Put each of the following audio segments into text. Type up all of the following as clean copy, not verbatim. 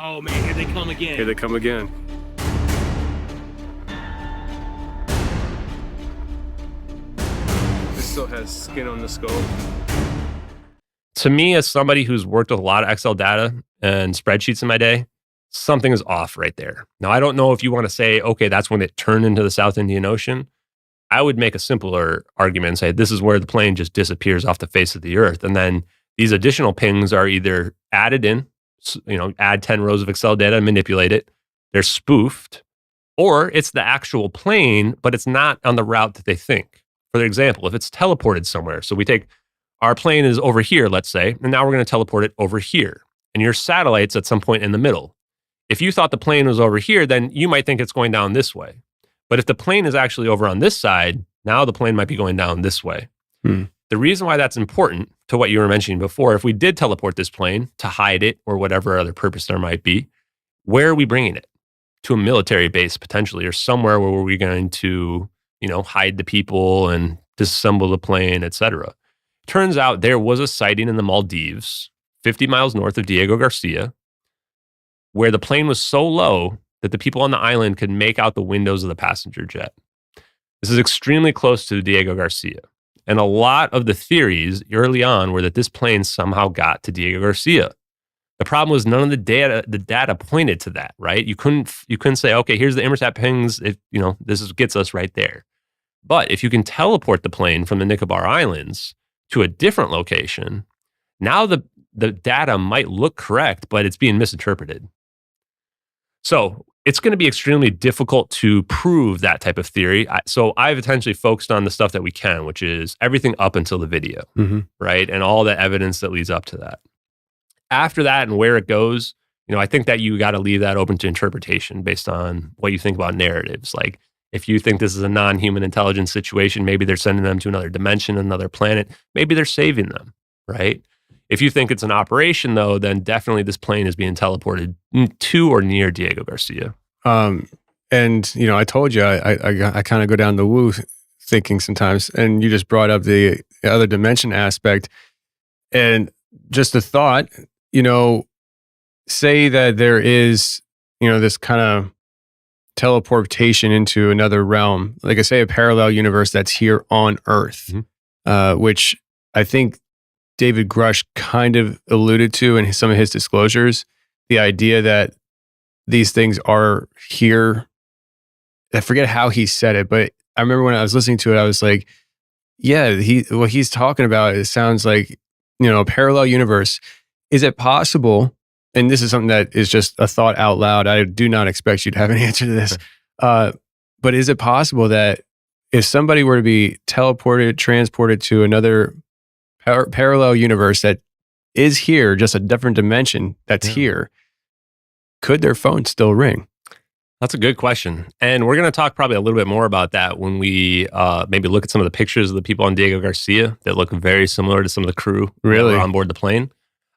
Oh man, here they come again. Here they come again. This still has skin on the skull. To me, as somebody who's worked with a lot of Excel data and spreadsheets in my day, something is off right there. Now, I don't know if you want to say, okay, that's when it turned into the South Indian Ocean. I would make a simpler argument and say, this is where the plane just disappears off the face of the earth. And then these additional pings are either added in, add 10 rows of Excel data and manipulate it. They're spoofed, or it's the actual plane, but it's not on the route that they think. For example, if it's teleported somewhere, so we take our plane is over here, let's say, and now we're going to teleport it over here. And your satellite's at some point in the middle. If you thought the plane was over here, then you might think it's going down this way. But if the plane is actually over on this side, now the plane might be going down this way. The reason why that's important to what you were mentioning before, if we did teleport this plane to hide it or whatever other purpose there might be, where are we bringing it? To a military base potentially, or somewhere where we're going to, hide the people and disassemble the plane, etc. Turns out there was a sighting in the Maldives, 50 miles north of Diego Garcia, where the plane was so low that the people on the island could make out the windows of the passenger jet. This is extremely close to Diego Garcia. And a lot of the theories early on were that this plane somehow got to Diego Garcia. The problem was none of the data pointed to that, right? You couldn't say, okay, here's the Inmarsat pings, gets us right there. But if you can teleport the plane from the Nicobar Islands to a different location, now the data might look correct, but it's being misinterpreted. So it's going to be extremely difficult to prove that type of theory. So I've essentially focused on the stuff that we can, which is everything up until the video, right? And all the evidence that leads up to that. After that and where it goes, I think that you got to leave that open to interpretation based on what you think about narratives. Like if you think this is a non-human intelligence situation, maybe they're sending them to another dimension, another planet. Maybe they're saving them, right? If you think it's an operation, though, then definitely this plane is being teleported to or near Diego Garcia. And I told you I kind of go down the woo thinking sometimes, and you just brought up the other dimension aspect, and just a thought. Say that there is this kind of teleportation into another realm, like I say, a parallel universe that's here on Earth, which I think David Grush kind of alluded to in some of his disclosures, the idea that these things are here. I forget how he said it, but I remember when I was listening to it, I was like, yeah, what he's talking about, it sounds like, a parallel universe. Is it possible, and this is something that is just a thought out loud, I do not expect you to have an answer to this, but is it possible that if somebody were to be transported to another parallel universe that is here, just a different dimension that's here, could their phone still ring? That's a good question. And we're going to talk probably a little bit more about that when we maybe look at some of the pictures of the people on Diego Garcia that look very similar to some of the crew that were on board the plane.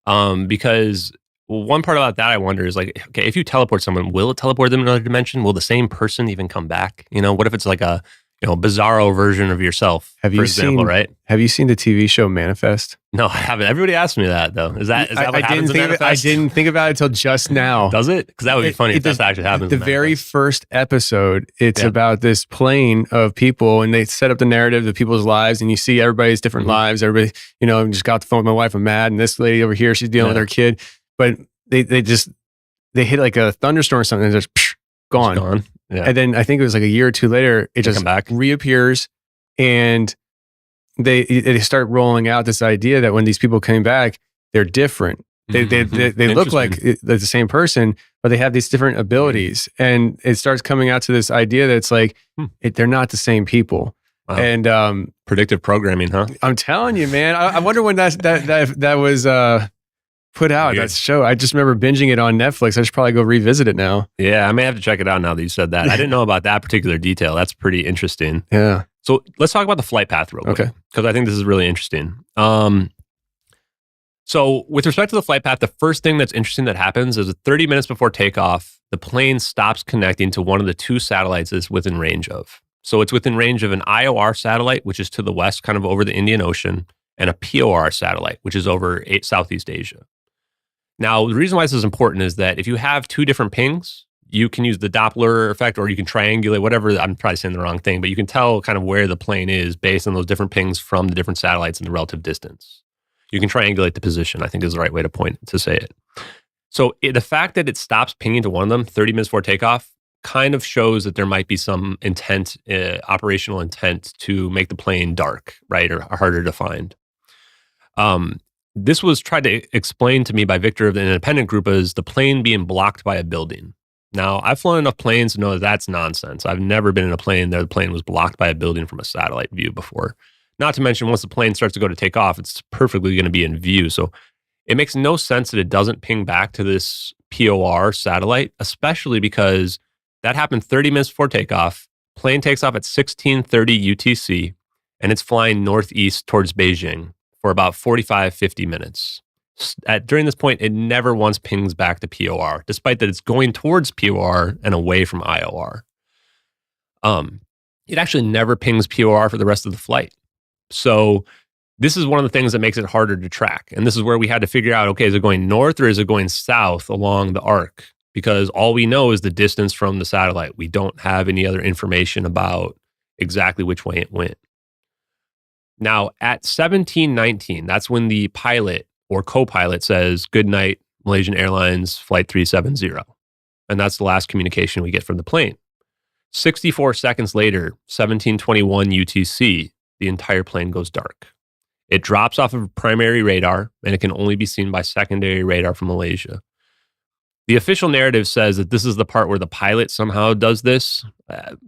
Because one part about that I wonder is like, okay, if you teleport someone, will it teleport them to another dimension? Will the same person even come back? What if it's like a bizarro version of yourself, for example, right? Have you seen the TV show Manifest? No, I haven't. Everybody asks me that, though. Is that what happens in Manifest? I didn't think about it until just now. Does it? Because that would be funny if that actually happens. The very first episode, it's about this plane of people, and they set up the narrative of people's lives, and you see everybody's different lives. Everybody, just got the phone with my wife, I'm mad, and this lady over here, she's dealing with her kid. But they hit like a thunderstorm or something, and just gone. It's gone. Yeah. And then I think it was like a year or two later, it just reappears, and they start rolling out this idea that when these people came back, they're different. They look like they're the same person, but they have these different abilities, and it starts coming out to this idea that it's like they're not the same people. Wow. And predictive programming, huh? I'm telling you, man. I wonder when that was put out, that show. I just remember binging it on Netflix. I should probably go revisit it now. Yeah, I may have to check it out now that you said that. I didn't know about that particular detail. That's pretty interesting. Yeah. So let's talk about the flight path real quick, because I think this is really interesting. So with respect to the flight path, the first thing that's interesting that happens is 30 minutes before takeoff, the plane stops connecting to one of the two satellites it's within range of. So it's within range of an IOR satellite, which is to the west, kind of over the Indian Ocean, and a POR satellite, which is over Southeast Asia. Now, the reason why this is important is that if you have two different pings, you can use the Doppler effect, or you can triangulate, whatever. I'm probably saying the wrong thing, but you can tell kind of where the plane is based on those different pings from the different satellites and the relative distance. You can triangulate the position, I think is the right way to say it. So the fact that it stops pinging to one of them 30 minutes before takeoff kind of shows that there might be some intent, operational intent to make the plane dark, right, or harder to find. This was tried to explain to me by Victor of the independent group as the plane being blocked by a building. Now, I've flown enough planes to know that that's nonsense. I've never been in a plane that the plane was blocked by a building from a satellite view before. Not to mention, once the plane starts to go to take off, it's perfectly going to be in view. So it makes no sense that it doesn't ping back to this POR satellite, especially because that happened 30 minutes before takeoff. Plane takes off at 16:30 UTC, and it's flying northeast towards Beijing for about 45, 50 minutes. During this point, it never once pings back to POR, despite that it's going towards POR and away from IOR. It actually never pings POR for the rest of the flight. So this is one of the things that makes it harder to track. And this is where we had to figure out, okay, is it going north or is it going south along the arc? Because all we know is the distance from the satellite. We don't have any other information about exactly which way it went. Now, at 17:19, that's when the pilot or co-pilot says, "Good night, Malaysian Airlines Flight 370. And that's the last communication we get from the plane. 64 seconds later, 17:21 UTC, the entire plane goes dark. It drops off of primary radar, and it can only be seen by secondary radar from Malaysia. The official narrative says that this is the part where the pilot somehow does this.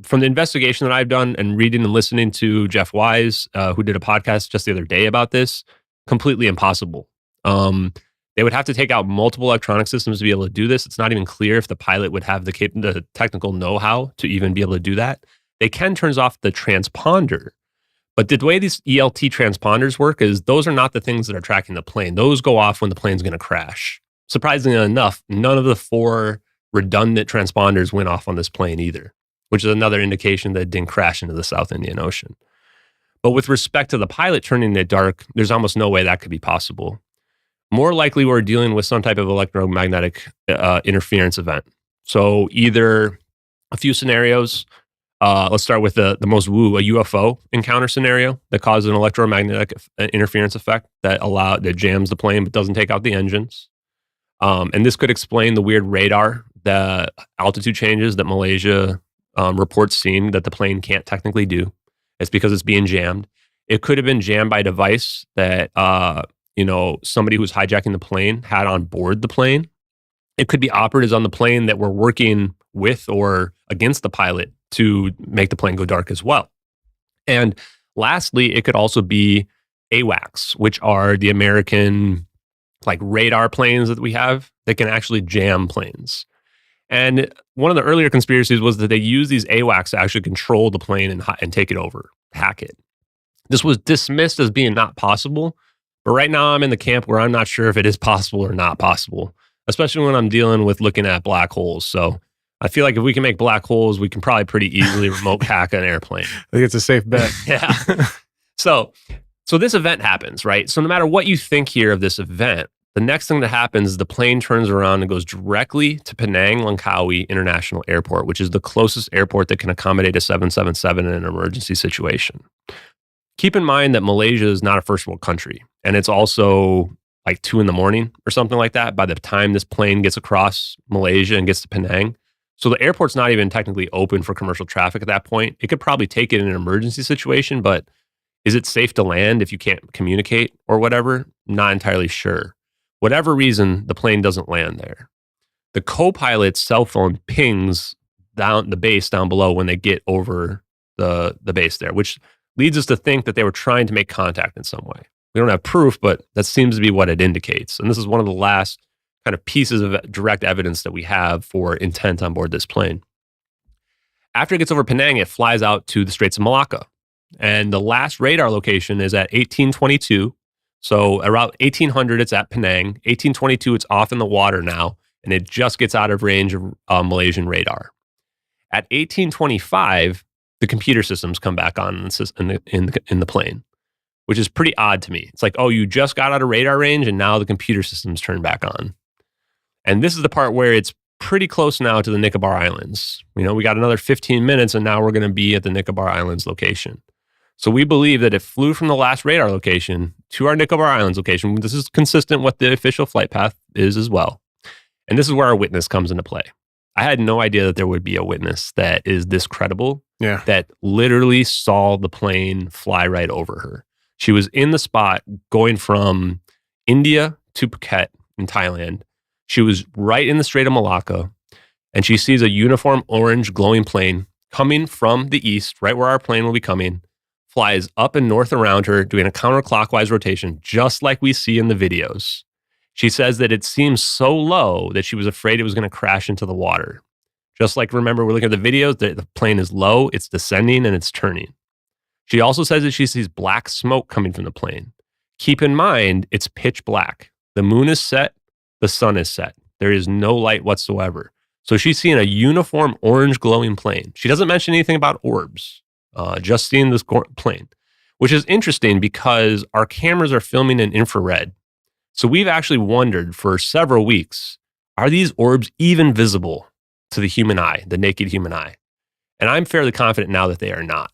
From the investigation that I've done and reading and listening to Jeff Wise, who did a podcast just the other day about this, completely impossible. They would have to take out multiple electronic systems to be able to do this. It's not even clear if the pilot would have the technical know-how to even be able to do that. They can turn off the transponder, but the way these ELT transponders work is those are not the things that are tracking the plane. Those go off when the plane's going to crash. Surprisingly enough, none of the 4 redundant transponders went off on this plane either, which is another indication that it didn't crash into the South Indian Ocean. But with respect to the pilot turning it dark, there's almost no way that could be possible. More likely, we're dealing with some type of electromagnetic interference event. So either a few scenarios. Let's start with the most woo, a UFO encounter scenario that causes an electromagnetic interference effect that jams the plane but doesn't take out the engines. And this could explain the weird radar, the altitude changes that Malaysia reports seeing that the plane can't technically do. It's because it's being jammed. It could have been jammed by a device that somebody who's hijacking the plane had on board the plane. It could be operatives on the plane that were working with or against the pilot to make the plane go dark as well. And lastly, it could also be AWACS, which are the American radar planes that we have that can actually jam planes. And one of the earlier conspiracies was that they use these AWACS to actually control the plane and take it over, hack it. This was dismissed as being not possible, but right now I'm in the camp where I'm not sure if it is possible or not possible, especially when I'm dealing with looking at black holes. So I feel like if we can make black holes, we can probably pretty easily remote hack an airplane. I think it's a safe bet. Yeah. So this event happens, right? So no matter what you think here of this event, the next thing that happens is the plane turns around and goes directly to Penang Langkawi International Airport, which is the closest airport that can accommodate a 777 in an emergency situation. Keep in mind that Malaysia is not a first world country, and it's also 2 a.m. or something like that by the time this plane gets across Malaysia and gets to Penang. So the airport's not even technically open for commercial traffic at that point. It could probably take it in an emergency situation, but is it safe to land if you can't communicate or whatever? Not entirely sure. Whatever reason, the plane doesn't land there. The co-pilot's cell phone pings down the base down below when they get over the base there, which leads us to think that they were trying to make contact in some way. We don't have proof, but that seems to be what it indicates. And this is one of the last kind of pieces of direct evidence that we have for intent on board this plane. After it gets over Penang, it flies out to the Straits of Malacca. And the last radar location is at 1822. So around 1800, it's at Penang. 1822, it's off in the water now, and it just gets out of range of Malaysian radar. At 1825, the computer systems come back on in the plane, which is pretty odd to me. It's like, oh, you just got out of radar range, and now the computer systems turn back on. And this is the part where it's pretty close now to the Nicobar Islands. We got another 15 minutes and now we're going to be at the Nicobar Islands location. So we believe that it flew from the last radar location to our Nicobar Islands location. This is consistent with the official flight path is as well. And this is where our witness comes into play. I had no idea that there would be a witness that is this credible, that literally saw the plane fly right over her. She was in the spot going from India to Phuket in Thailand. She was right in the Strait of Malacca, and she sees a uniform orange glowing plane coming from the east, right where our plane will be coming, flies up and north around her, doing a counterclockwise rotation, just like we see in the videos. She says that it seems so low that she was afraid it was going to crash into the water. Just like, remember, we're looking at the videos, the plane is low, it's descending, and it's turning. She also says that she sees black smoke coming from the plane. Keep in mind, it's pitch black. The moon is set, the sun is set. There is no light whatsoever. So she's seeing a uniform orange glowing plane. She doesn't mention anything about orbs, just seeing this plane, which is interesting because our cameras are filming in infrared. So we've actually wondered for several weeks, are these orbs even visible to the human eye, the naked human eye? And I'm fairly confident now that they are not.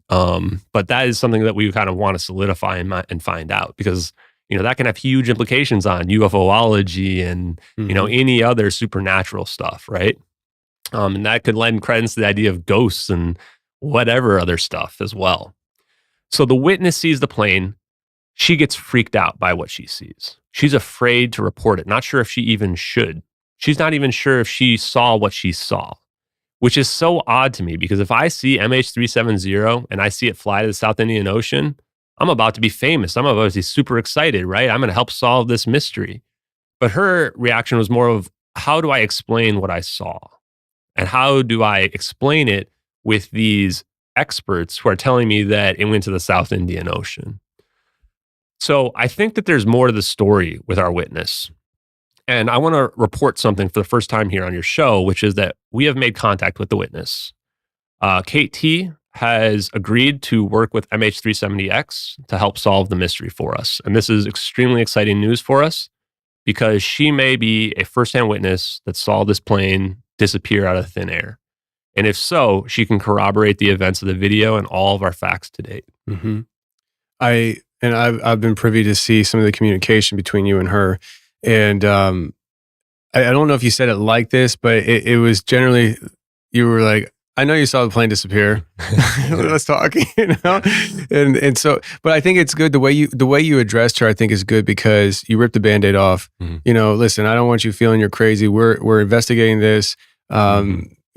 But that is something that we kind of want to solidify and find out, because that can have huge implications on UFOlogy and any other supernatural stuff, right? And that could lend credence to the idea of ghosts and whatever other stuff as well. So the witness sees the plane. She gets freaked out by what she sees. She's afraid to report it. Not sure if she even should. She's not even sure if she saw what she saw, which is so odd to me, because if I see MH370 and I see it fly to the South Indian Ocean, I'm about to be famous. I'm about to be super excited, right? I'm going to help solve this mystery. But her reaction was more of, how do I explain what I saw? And how do I explain it with these experts who are telling me that it went to the South Indian Ocean? So I think that there's more to the story with our witness. And I want to report something for the first time here on your show, which is that we have made contact with the witness. Kate T has agreed to work with MH370X to help solve the mystery for us. And this is extremely exciting news for us, because she may be a firsthand witness that saw this plane disappear out of thin air. And if so, she can corroborate the events of the video and all of our facts to date. Mm-hmm. I've been privy to see some of the communication between you and her. And I don't know if you said it like this, but it was generally, you were like, I know you saw the plane disappear. Let's talk, And so, but I think it's good the way you addressed her. I think is good, because you ripped the Band-Aid off. Mm-hmm. Listen, I don't want you feeling you're crazy. We're investigating this. You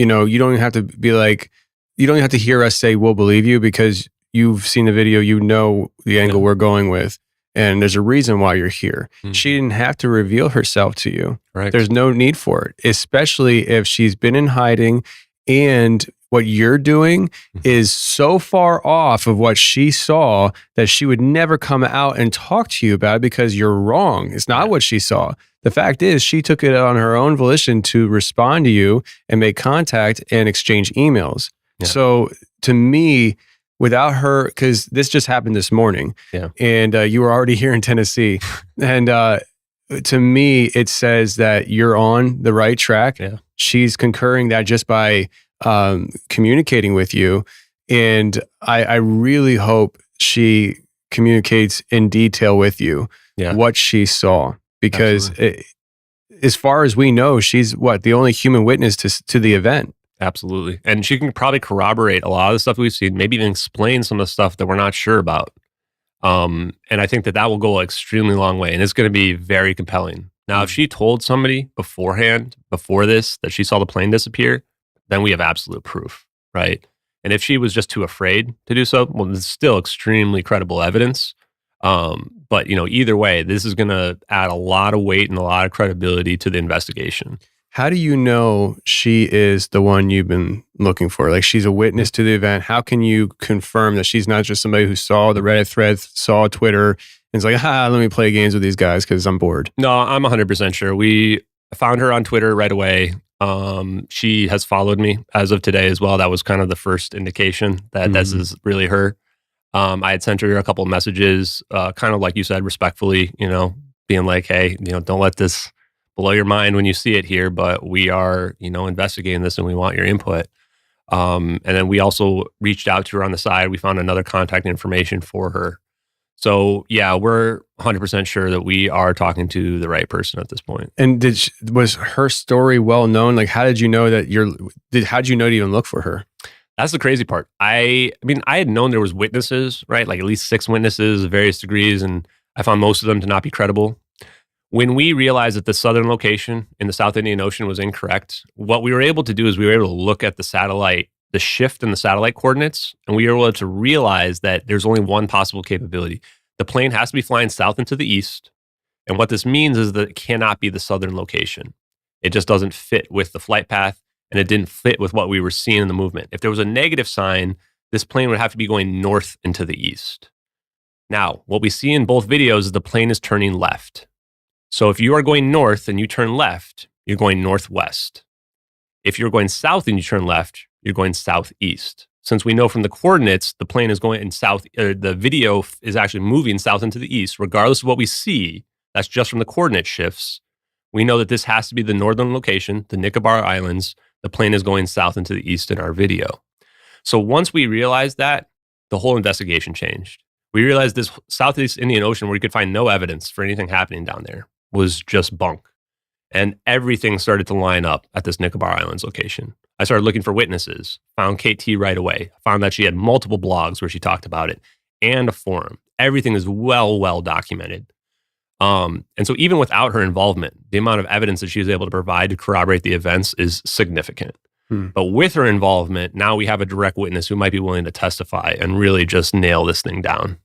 don't even have to be like, you don't have to hear us say we'll believe you, because you've seen the video. The angle we're going with. And there's a reason why you're here. Mm-hmm. She didn't have to reveal herself to you. Right. There's no need for it, especially if she's been in hiding and what you're doing is so far off of what she saw that she would never come out and talk to you about it, because you're wrong. It's not what she saw. The fact is, she took it on her own volition to respond to you and make contact and exchange emails. Yeah. So to me, without her, because this just happened this morning, and you were already here in Tennessee, and to me, it says that you're on the right track. Yeah. She's concurring that just by communicating with you, and I really hope she communicates in detail with you what she saw, because as far as we know, she's the only human witness to the event. Absolutely. And she can probably corroborate a lot of the stuff we've seen, maybe even explain some of the stuff that we're not sure about. And I think that will go an extremely long way, and it's going to be very compelling. Now, if she told somebody beforehand, before this, that she saw the plane disappear, then we have absolute proof, right? And if she was just too afraid to do so, well, it's still extremely credible evidence. But either way, this is going to add a lot of weight and a lot of credibility to the investigation. How do you know she is the one you've been looking for? Like, she's a witness to the event. How can you confirm that she's not just somebody who saw the Reddit thread, saw Twitter, and is like, let me play games with these guys because I'm bored? No, I'm 100% sure. We found her on Twitter right away. She has followed me as of today as well. That was kind of the first indication that this is really her. I had sent her a couple of messages, kind of like you said, respectfully, being like, hey, don't let this blow your mind when you see it here, but we are, investigating this and we want your input. And then we also reached out to her on the side. We found another contact information for her. So yeah, we're 100% sure that we are talking to the right person at this point. And was her story well known? Like, how did you know that how'd you know to even look for her? That's the crazy part. I had known there was witnesses, right? Like at least 6 witnesses of various degrees, and I found most of them to not be credible. When we realized that the southern location in the South Indian Ocean was incorrect, what we were able to do is we were able to look at the satellite, the shift in the satellite coordinates, and we were able to realize that there's only one possible capability. The plane has to be flying south and to the east. And what this means is that it cannot be the southern location. It just doesn't fit with the flight path, and it didn't fit with what we were seeing in the movement. If there was a negative sign, this plane would have to be going north and to the east. Now, what we see in both videos is the plane is turning left. So if you are going north and you turn left, you're going northwest. If you're going south and you turn left, you're going southeast. Since we know from the coordinates, the plane is going in south, the video is actually moving south into the east, regardless of what we see, that's just from the coordinate shifts. We know that this has to be the northern location, the Nicobar Islands. The plane is going south into the east in our video. So once we realized that, the whole investigation changed. We realized this Southeast Indian Ocean, where we could find no evidence for anything happening down there, was just bunk. And everything started to line up at this Nicobar Islands location. I started looking for witnesses, found KT right away, found that she had multiple blogs where she talked about it, and a forum. Everything is well documented. And so even without her involvement, the amount of evidence that she was able to provide to corroborate the events is significant. But with her involvement, now we have a direct witness who might be willing to testify and really just nail this thing down.